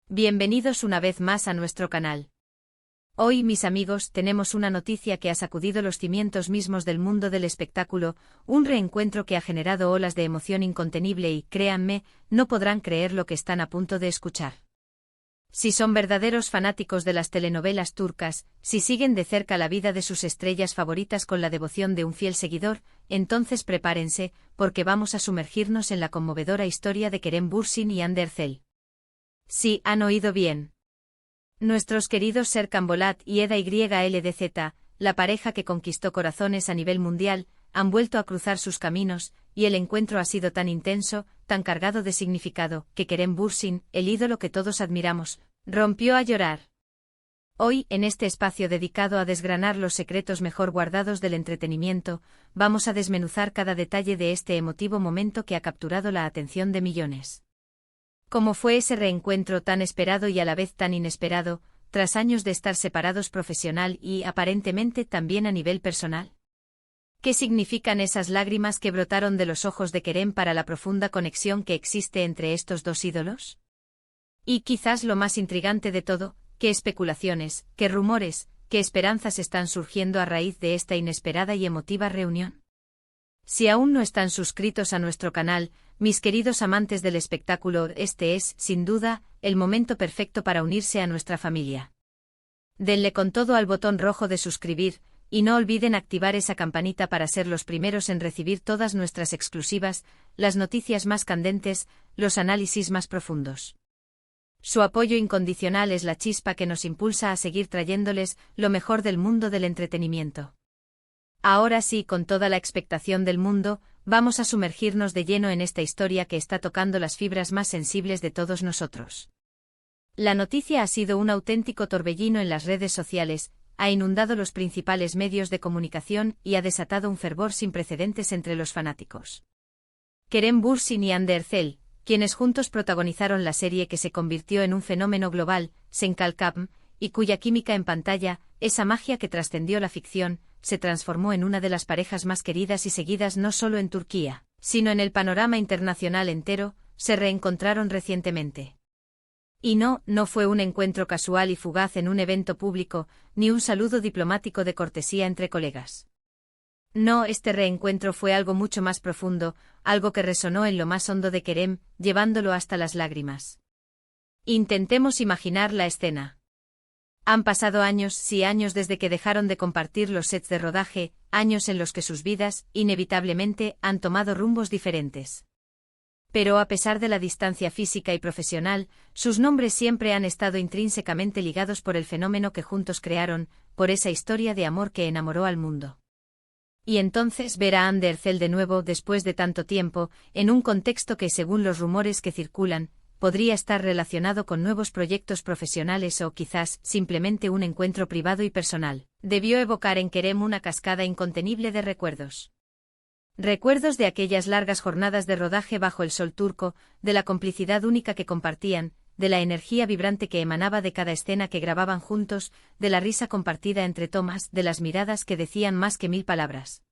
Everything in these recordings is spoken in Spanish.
Bienvenidos una vez más a nuestro canal. Hoy, mis amigos, tenemos una noticia que ha sacudido los cimientos mismos del mundo del espectáculo, un reencuentro que ha generado olas de emoción incontenible y, créanme, no podrán creer lo que están a punto de escuchar. Si son verdaderos fanáticos de las telenovelas turcas, si siguen de cerca la vida de sus estrellas favoritas con la devoción de un fiel seguidor, entonces prepárense, porque vamos a sumergirnos en la conmovedora historia de Kerem Bürsin y Hande Erçel. Sí, han oído bien. Nuestros queridos Serkan Bolat y Eda YLDZ, la pareja que conquistó corazones a nivel mundial, han vuelto a cruzar sus caminos, y el encuentro ha sido tan intenso, tan cargado de significado, que Kerem Bürsin, el ídolo que todos admiramos, rompió a llorar. Hoy, en este espacio dedicado a desgranar los secretos mejor guardados del entretenimiento, vamos a desmenuzar cada detalle de este emotivo momento que ha capturado la atención de millones. ¿Cómo fue ese reencuentro tan esperado y a la vez tan inesperado, tras años de estar separados profesional y, aparentemente, también a nivel personal? ¿Qué significan esas lágrimas que brotaron de los ojos de Kerem para la profunda conexión que existe entre estos dos ídolos? Y quizás lo más intrigante de todo, ¿qué especulaciones, qué rumores, qué esperanzas están surgiendo a raíz de esta inesperada y emotiva reunión? Si aún no están suscritos a nuestro canal, mis queridos amantes del espectáculo, este es, sin duda, el momento perfecto para unirse a nuestra familia. Denle con todo al botón rojo de suscribir, y no olviden activar esa campanita para ser los primeros en recibir todas nuestras exclusivas, las noticias más candentes, los análisis más profundos. Su apoyo incondicional es la chispa que nos impulsa a seguir trayéndoles lo mejor del mundo del entretenimiento. Ahora sí, con toda la expectación del mundo, vamos a sumergirnos de lleno en esta historia que está tocando las fibras más sensibles de todos nosotros. La noticia ha sido un auténtico torbellino en las redes sociales, ha inundado los principales medios de comunicación y ha desatado un fervor sin precedentes entre los fanáticos. Kerem Bürsin y Hande Erçel, quienes juntos protagonizaron la serie que se convirtió en un fenómeno global, Sen Kalkam, y cuya química en pantalla, esa magia que trascendió la ficción, se transformó en una de las parejas más queridas y seguidas no solo en Turquía, sino en el panorama internacional entero, se reencontraron recientemente. Y no fue un encuentro casual y fugaz en un evento público, ni un saludo diplomático de cortesía entre colegas. No, este reencuentro fue algo mucho más profundo, algo que resonó en lo más hondo de Kerem, llevándolo hasta las lágrimas. Intentemos imaginar la escena. Han pasado años, sí, años desde que dejaron de compartir los sets de rodaje, años en los que sus vidas, inevitablemente, han tomado rumbos diferentes. Pero a pesar de la distancia física y profesional, sus nombres siempre han estado intrínsecamente ligados por el fenómeno que juntos crearon, por esa historia de amor que enamoró al mundo. Y entonces ver a Hande Erçel de nuevo después de tanto tiempo, en un contexto que, según los rumores que circulan, podría estar relacionado con nuevos proyectos profesionales o quizás simplemente un encuentro privado y personal, debió evocar en Kerem una cascada incontenible de recuerdos. Recuerdos de aquellas largas jornadas de rodaje bajo el sol turco, de la complicidad única que compartían, de la energía vibrante que emanaba de cada escena que grababan juntos, de la risa compartida entre tomas, de las miradas que decían más que 1000 palabras.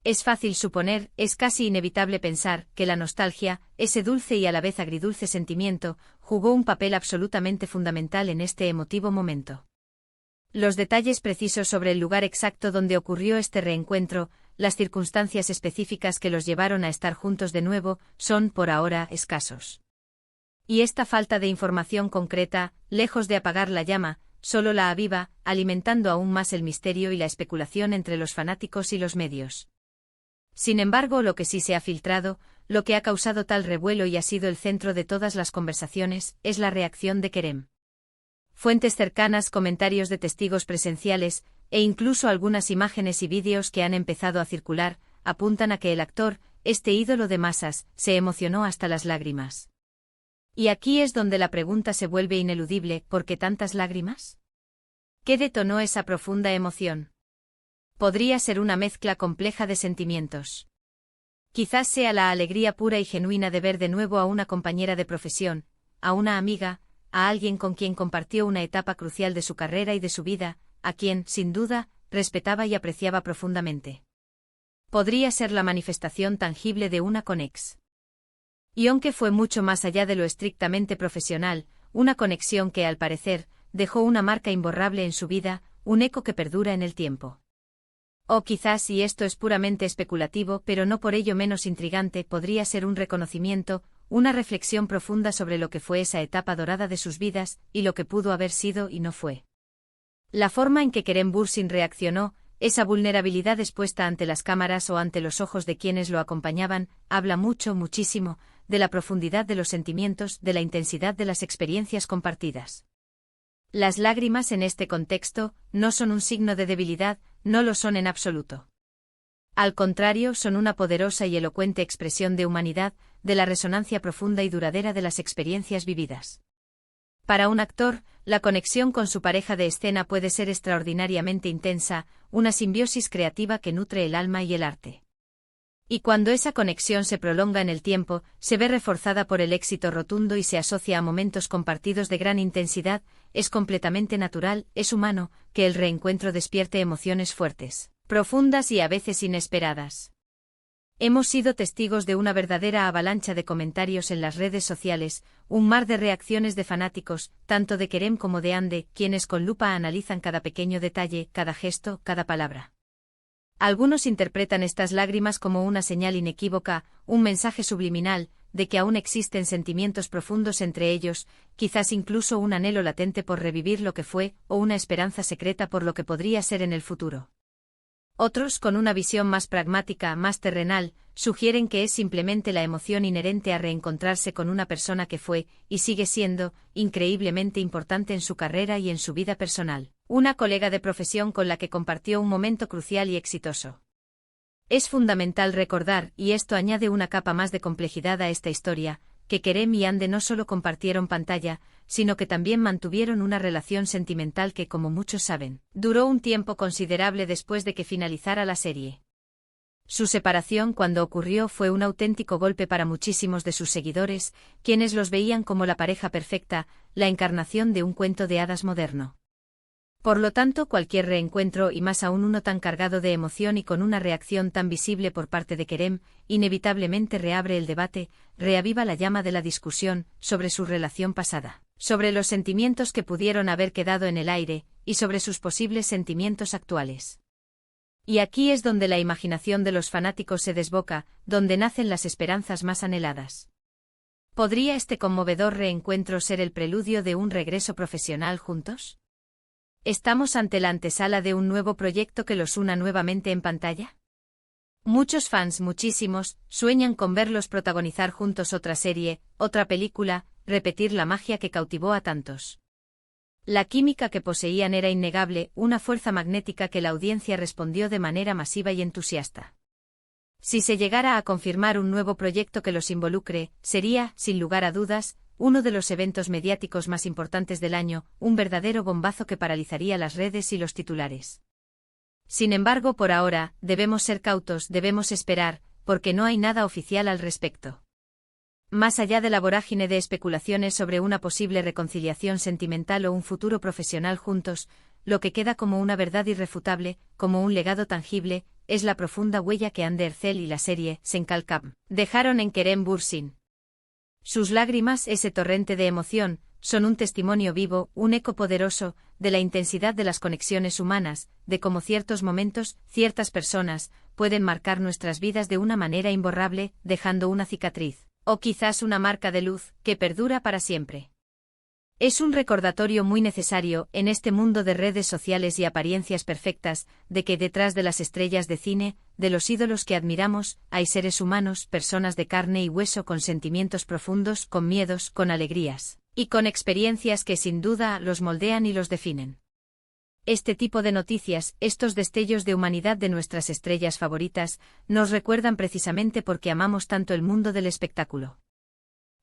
Es fácil suponer, es casi inevitable pensar, que la nostalgia, ese dulce y a la vez agridulce sentimiento, jugó un papel absolutamente fundamental en este emotivo momento. Los detalles precisos sobre el lugar exacto donde ocurrió este reencuentro, las circunstancias específicas que los llevaron a estar juntos de nuevo, son, por ahora, escasos. Y esta falta de información concreta, lejos de apagar la llama, solo la aviva, alimentando aún más el misterio y la especulación entre los fanáticos y los medios. Sin embargo, lo que sí se ha filtrado, lo que ha causado tal revuelo y ha sido el centro de todas las conversaciones, es la reacción de Kerem. Fuentes cercanas, comentarios de testigos presenciales, e incluso algunas imágenes y vídeos que han empezado a circular, apuntan a que el actor, este ídolo de masas, se emocionó hasta las lágrimas. Y aquí es donde la pregunta se vuelve ineludible: ¿por qué tantas lágrimas? ¿Qué detonó esa profunda emoción? Podría ser una mezcla compleja de sentimientos. Quizás sea la alegría pura y genuina de ver de nuevo a una compañera de profesión, a una amiga, a alguien con quien compartió una etapa crucial de su carrera y de su vida, a quien, sin duda, respetaba y apreciaba profundamente. Podría ser la manifestación tangible de una conexión. Y aunque fue mucho más allá de lo estrictamente profesional, una conexión que, al parecer, dejó una marca imborrable en su vida, un eco que perdura en el tiempo. O quizás, y esto es puramente especulativo pero no por ello menos intrigante, podría ser un reconocimiento, una reflexión profunda sobre lo que fue esa etapa dorada de sus vidas, y lo que pudo haber sido y no fue. La forma en que Kerem Bürsin reaccionó, esa vulnerabilidad expuesta ante las cámaras o ante los ojos de quienes lo acompañaban, habla muchísimo, de la profundidad de los sentimientos, de la intensidad de las experiencias compartidas. Las lágrimas en este contexto no son un signo de debilidad, no lo son en absoluto. Al contrario, son una poderosa y elocuente expresión de humanidad, de la resonancia profunda y duradera de las experiencias vividas. Para un actor, la conexión con su pareja de escena puede ser extraordinariamente intensa, una simbiosis creativa que nutre el alma y el arte. Y cuando esa conexión se prolonga en el tiempo, se ve reforzada por el éxito rotundo y se asocia a momentos compartidos de gran intensidad, es completamente natural, es humano, que el reencuentro despierte emociones fuertes, profundas y a veces inesperadas. Hemos sido testigos de una verdadera avalancha de comentarios en las redes sociales, un mar de reacciones de fanáticos, tanto de Kerem como de Hande, quienes con lupa analizan cada pequeño detalle, cada gesto, cada palabra. Algunos interpretan estas lágrimas como una señal inequívoca, un mensaje subliminal, de que aún existen sentimientos profundos entre ellos, quizás incluso un anhelo latente por revivir lo que fue, o una esperanza secreta por lo que podría ser en el futuro. Otros, con una visión más pragmática, más terrenal, sugieren que es simplemente la emoción inherente a reencontrarse con una persona que fue, y sigue siendo, increíblemente importante en su carrera y en su vida personal, una colega de profesión con la que compartió un momento crucial y exitoso. Es fundamental recordar, y esto añade una capa más de complejidad a esta historia, que Kerem y Hande no solo compartieron pantalla, sino que también mantuvieron una relación sentimental que, como muchos saben, duró un tiempo considerable después de que finalizara la serie. Su separación cuando ocurrió fue un auténtico golpe para muchísimos de sus seguidores, quienes los veían como la pareja perfecta, la encarnación de un cuento de hadas moderno. Por lo tanto, cualquier reencuentro, y más aún uno tan cargado de emoción y con una reacción tan visible por parte de Kerem, inevitablemente reabre el debate, reaviva la llama de la discusión sobre su relación pasada, sobre los sentimientos que pudieron haber quedado en el aire, y sobre sus posibles sentimientos actuales. Y aquí es donde la imaginación de los fanáticos se desboca, donde nacen las esperanzas más anheladas. ¿Podría este conmovedor reencuentro ser el preludio de un regreso profesional juntos? ¿Estamos ante la antesala de un nuevo proyecto que los una nuevamente en pantalla? Muchos fans, muchísimos, sueñan con verlos protagonizar juntos otra serie, otra película, repetir la magia que cautivó a tantos. La química que poseían era innegable, una fuerza magnética que la audiencia respondió de manera masiva y entusiasta. Si se llegara a confirmar un nuevo proyecto que los involucre, sería, sin lugar a dudas, uno de los eventos mediáticos más importantes del año, un verdadero bombazo que paralizaría las redes y los titulares. Sin embargo, por ahora, debemos ser cautos, debemos esperar, porque no hay nada oficial al respecto. Más allá de la vorágine de especulaciones sobre una posible reconciliación sentimental o un futuro profesional juntos, lo que queda como una verdad irrefutable, como un legado tangible, es la profunda huella que Hande Erçel y la serie Senkalkam dejaron en Kerem Bürsin. Sus lágrimas, ese torrente de emoción, son un testimonio vivo, un eco poderoso, de la intensidad de las conexiones humanas, de cómo ciertos momentos, ciertas personas, pueden marcar nuestras vidas de una manera imborrable, dejando una cicatriz, o quizás una marca de luz, que perdura para siempre. Es un recordatorio muy necesario, en este mundo de redes sociales y apariencias perfectas, de que detrás de las estrellas de cine, de los ídolos que admiramos, hay seres humanos, personas de carne y hueso con sentimientos profundos, con miedos, con alegrías, y con experiencias que sin duda los moldean y los definen. Este tipo de noticias, estos destellos de humanidad de nuestras estrellas favoritas, nos recuerdan precisamente porque amamos tanto el mundo del espectáculo.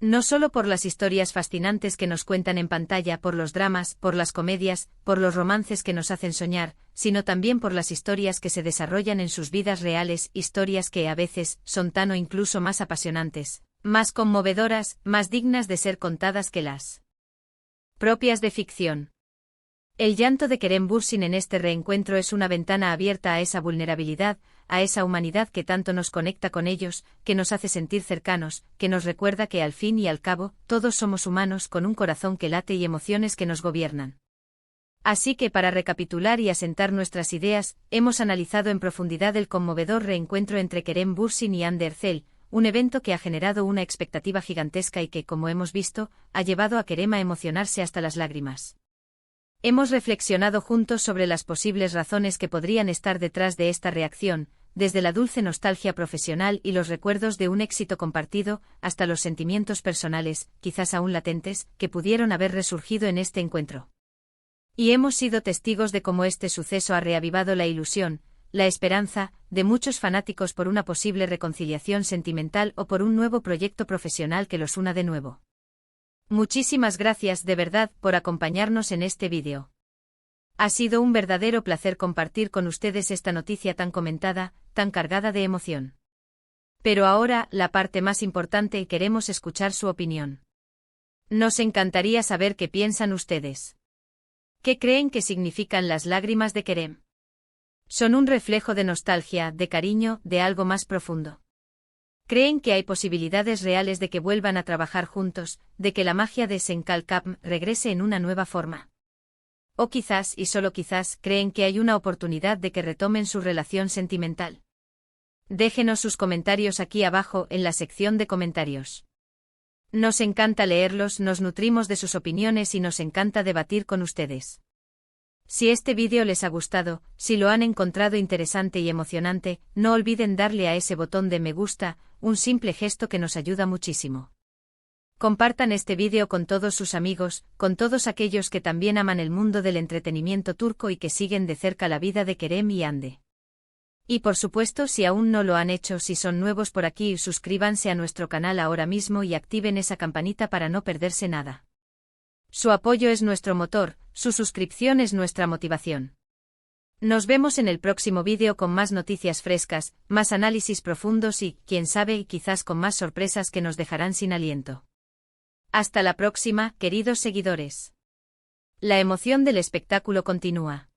No solo por las historias fascinantes que nos cuentan en pantalla, por los dramas, por las comedias, por los romances que nos hacen soñar, sino también por las historias que se desarrollan en sus vidas reales, historias que a veces son tan o incluso más apasionantes, más conmovedoras, más dignas de ser contadas que las propias de ficción. El llanto de Kerem Bürsin en este reencuentro es una ventana abierta a esa vulnerabilidad, a esa humanidad que tanto nos conecta con ellos, que nos hace sentir cercanos, que nos recuerda que al fin y al cabo, todos somos humanos con un corazón que late y emociones que nos gobiernan. Así que para recapitular y asentar nuestras ideas, hemos analizado en profundidad el conmovedor reencuentro entre Kerem Bürsin y Hande Erçel, un evento que ha generado una expectativa gigantesca y que, como hemos visto, ha llevado a Kerem a emocionarse hasta las lágrimas. Hemos reflexionado juntos sobre las posibles razones que podrían estar detrás de esta reacción, desde la dulce nostalgia profesional y los recuerdos de un éxito compartido, hasta los sentimientos personales, quizás aún latentes, que pudieron haber resurgido en este encuentro. Y hemos sido testigos de cómo este suceso ha reavivado la ilusión, la esperanza, de muchos fanáticos por una posible reconciliación sentimental o por un nuevo proyecto profesional que los una de nuevo. Muchísimas gracias de verdad por acompañarnos en este vídeo. Ha sido un verdadero placer compartir con ustedes esta noticia tan comentada, tan cargada de emoción. Pero ahora, la parte más importante y queremos escuchar su opinión. Nos encantaría saber qué piensan ustedes. ¿Qué creen que significan las lágrimas de Kerem? ¿Son un reflejo de nostalgia, de cariño, de algo más profundo? ¿Creen que hay posibilidades reales de que vuelvan a trabajar juntos, de que la magia de Sen-Kalkapm regrese en una nueva forma? O quizás, y solo quizás, creen que hay una oportunidad de que retomen su relación sentimental. Déjenos sus comentarios aquí abajo en la sección de comentarios. Nos encanta leerlos, nos nutrimos de sus opiniones y nos encanta debatir con ustedes. Si este vídeo les ha gustado, si lo han encontrado interesante y emocionante, no olviden darle a ese botón de me gusta, un simple gesto que nos ayuda muchísimo. Compartan este vídeo con todos sus amigos, con todos aquellos que también aman el mundo del entretenimiento turco y que siguen de cerca la vida de Kerem y Hande. Y por supuesto, si aún no lo han hecho, si son nuevos por aquí, suscríbanse a nuestro canal ahora mismo y activen esa campanita para no perderse nada. Su apoyo es nuestro motor, su suscripción es nuestra motivación. Nos vemos en el próximo vídeo con más noticias frescas, más análisis profundos y, quién sabe, quizás con más sorpresas que nos dejarán sin aliento. Hasta la próxima, queridos seguidores. La emoción del espectáculo continúa.